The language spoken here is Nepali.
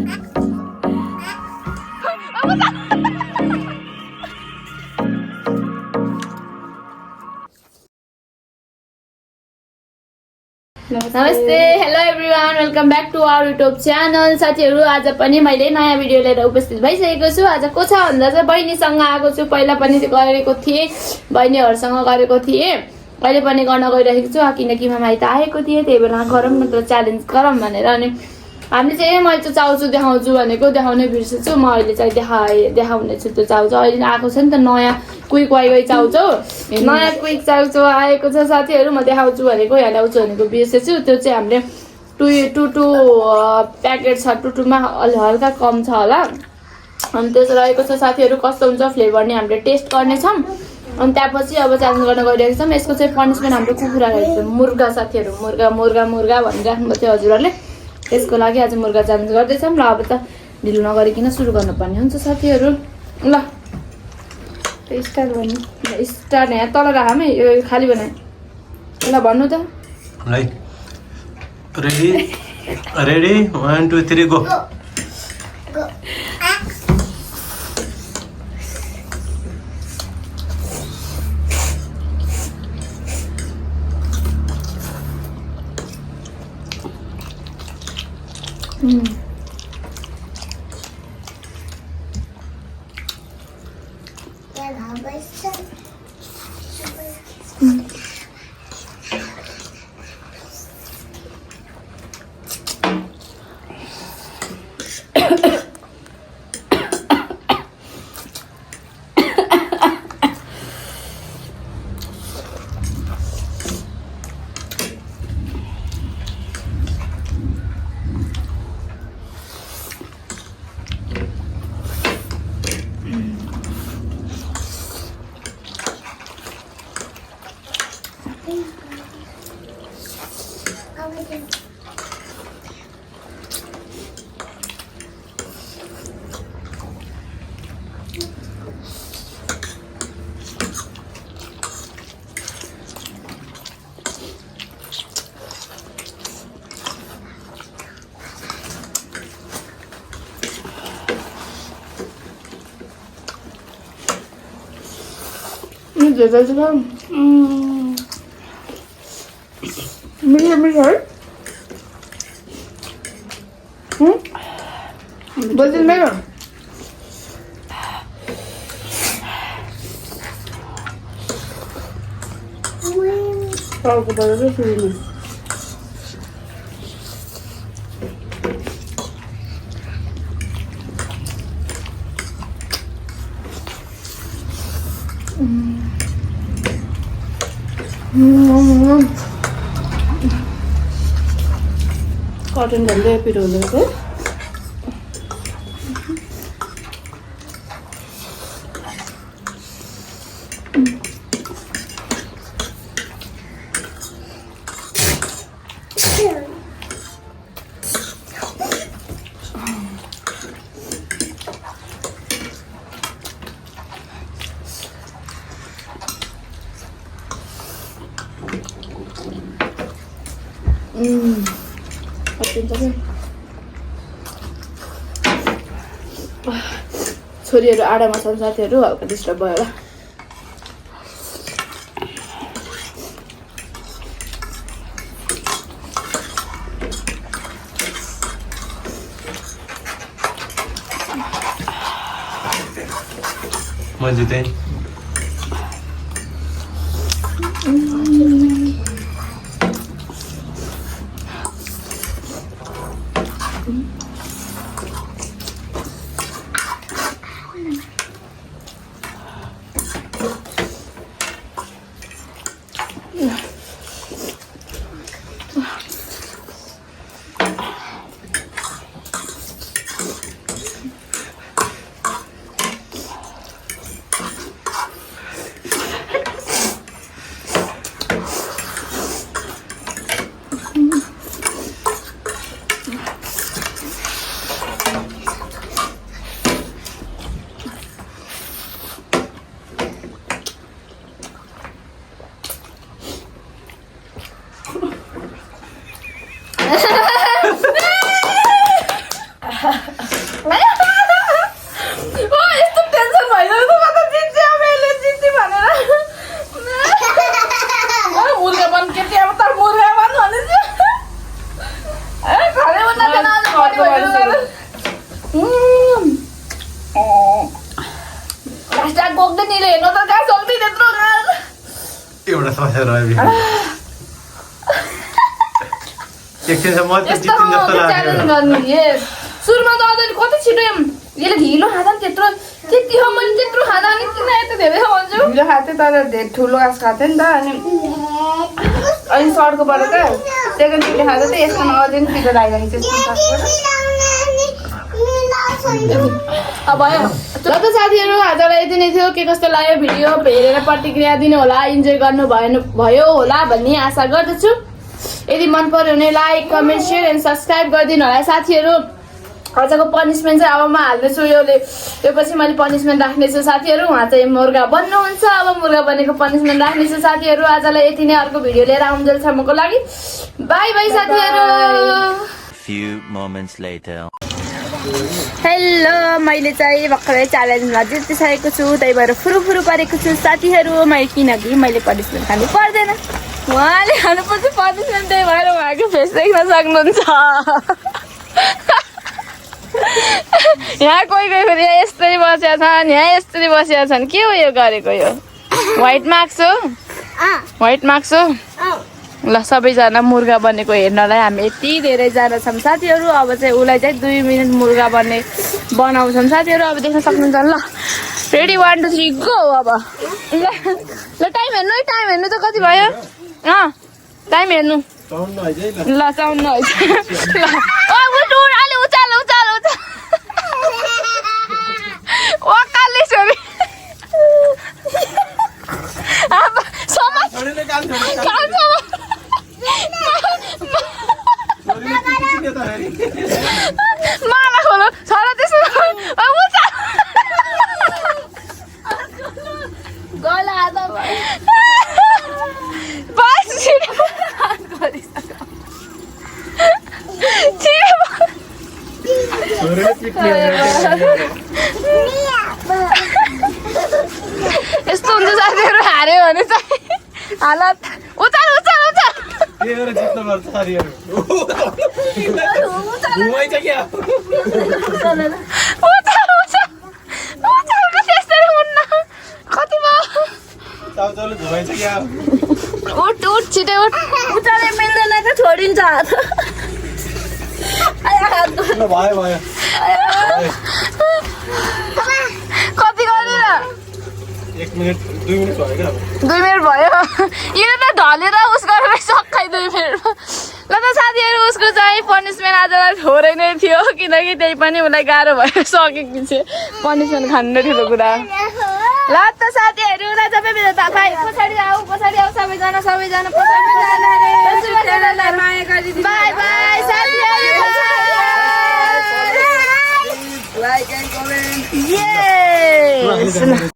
नमस्ते hello everyone welcome back to our YouTube channel. साथीहरू आज पनि मैले नयाँ भिडियो लिएर उपस्थित भइसकेको छु। आज को छ भन्दा चाहिँ बहिनीसँग आएको छु। पहिला पनि गरेको थिएँ, बहिनीहरूसँग गरेको थिएँ, अहिले पनि गर्न गइरहेको छु किनकि म माइत आएको थिएँ। त्यही बेला गरौँ न त च्यालेन्ज गरौँ भनेर। अनि हामीले चाहिँ मैले चाहिँ चाउचु देखाउँछु भनेको देखाउनै बिर्सेछु। म अहिले चाहिँ देखाउने छु त्यो चाउचु। अहिले आएको छ नि त नयाँ क्विक वाइ चाउचु, नयाँ क्विक चाउचु आएको छ साथीहरू। म देखाउँछु भनेको यहाँ ल्याउँछु भनेको बिर्सेछु। त्यो चाहिँ हामीले टु प्याकेट छ, टुमा अलि हल्का कम छ होला। अनि त्यो चाहिँ रहेको छ साथीहरू। कस्तो हुन्छ फ्लेभर नि हामीले टेस्ट गर्नेछौँ। अनि त्यहाँपछि अब च्यालेन्ज गर्न गइरहेको छौँ। यसको चाहिँ पनिसमेन्ट हाम्रो कुखुरा रहेछ, मुर्गा साथीहरू। मुर्गा मुर्गा मुर्गा भनिराख्नु थियो हजुरहरूले। त्यसको लागि आज मुर्गा च्यालेन्ज गर्दैछौँ। ल अब त ढिलो नगरिकन सुरु गर्नुपर्ने हुन्छ साथीहरू। ल स्टार्ट भन्नु, स्टार्ट यहाँ तल राखौँ है, यो खाली बनाएँ। ल भन्नु त। Ready ready 1 2 3 go. मिठो है बोल्दैन मेरो। टाउको बजाएर सुरुमा कटन झन्डै पिरो हुँदैछ। छोरीहरू आडामा छन् साथीहरू, हल्का डिस्टर्ब भयो होला। म जितेँ। एउटा समस्या रह्यो एकछिनसम्म त्यो यस्तो जित्ने जस्तो च्यालेन्ज लाग्यो गर्नु सुरुमा त अझै कति छिटो यसले ढिलो खाँदा नि त्यत्रो त्यति हो मैले त्यत्रो खाँदा नि किन यति धेरै भन्छु ढिलो खाएको तर ठुलो घाँस खाएको नि त अनि सड्कोबाट त सेकेन्ड पिठो खाँदा त यसमा अझै पनि पिठो लगाइरहेको भयो ल त साथीहरू आजलाई यति नै थियो के कस्तो लाग्यो भिडियो हेरेर प्रतिक्रिया दिनु होला इन्जोय गर्नु भयो होला भन्ने आशा गर्दछु यदि मन पर्यो भने like comment share and subscribe गरिदिनु होला साथीहरू आजको पनिसमेन्ट चाहिँ अब म हाल्नेछु यो पछि मैले पनिसमेन्ट राख्नेछु साथीहरू उहाँ चाहिँ मुर्गा बन्नुहुन्छ अब मुर्गा बनेको पनिसमेन्ट राख्नेछु साथीहरू आजलाई यति नै अर्को भिडियो लिएर आउन्जेलसम्मको लागि बाई बाई साथीहरू हेलो मैले चाहिँ भर्खरै च्यालेन्जमा जितिसकेको छु त्यही भएर फुरुफुरु परेको छु साथीहरू मैले किनकि मैले पनिसमेन्ट खानु पर्दैन उहाँले खानुपर्छ पनिसमेन्ट त्यही भएर उहाँको फेस देख्न सक्नुहुन्छ यहाँ कोही फेरि यस्तै बसेका छन् यहाँ यस्तै बसेका छन् के हो यो गरेको यो व्हाइट मार्क्स हो व्हाइट मार्क्स हो ल सबैजना मुर्गा बनेको हेर्नलाई हामी यति धेरैजना छौँ साथीहरू अब चाहिँ उसलाई चाहिँ 2 मिनट मुर्गा बनाउँछौँ साथीहरू अब देख्न सक्नुहुन्छ ल रेडी 1 2 3 गो अब ल टाइम हेर्नु त कति भयो टाइम हेर्नु ल चाउनु ल वकाले छोरी माला खोलो छोरा त्यसो गला यस्तो हुन्छ साथीहरू हार्यो भने चाहिँ हालत उचाल कति उठ छिटै उठ उचाले मिल्दैन त छोडिन्छ कति गरेर 1 मिनट 2 मिनट भयो क्या 2 मिनट भयो यो त ढलेर उसको सक्खाइ 2 मिनट ल त साथीहरू उसको चाहिँ पनिसमेन्ट आजलाई थोरै नै थियो किनकि त्यही पनि उसलाई गाह्रो भयो सकेको पछि पनिसमेन्ट खानु नै ठुलो कुरा ल त साथीहरू सबैजना तपाईँ पछाडि आऊ सबैजना पछाडि माया गरिदिनु बाई बाई साथीहरू लाइक एन्ड कमेन्ट Yes!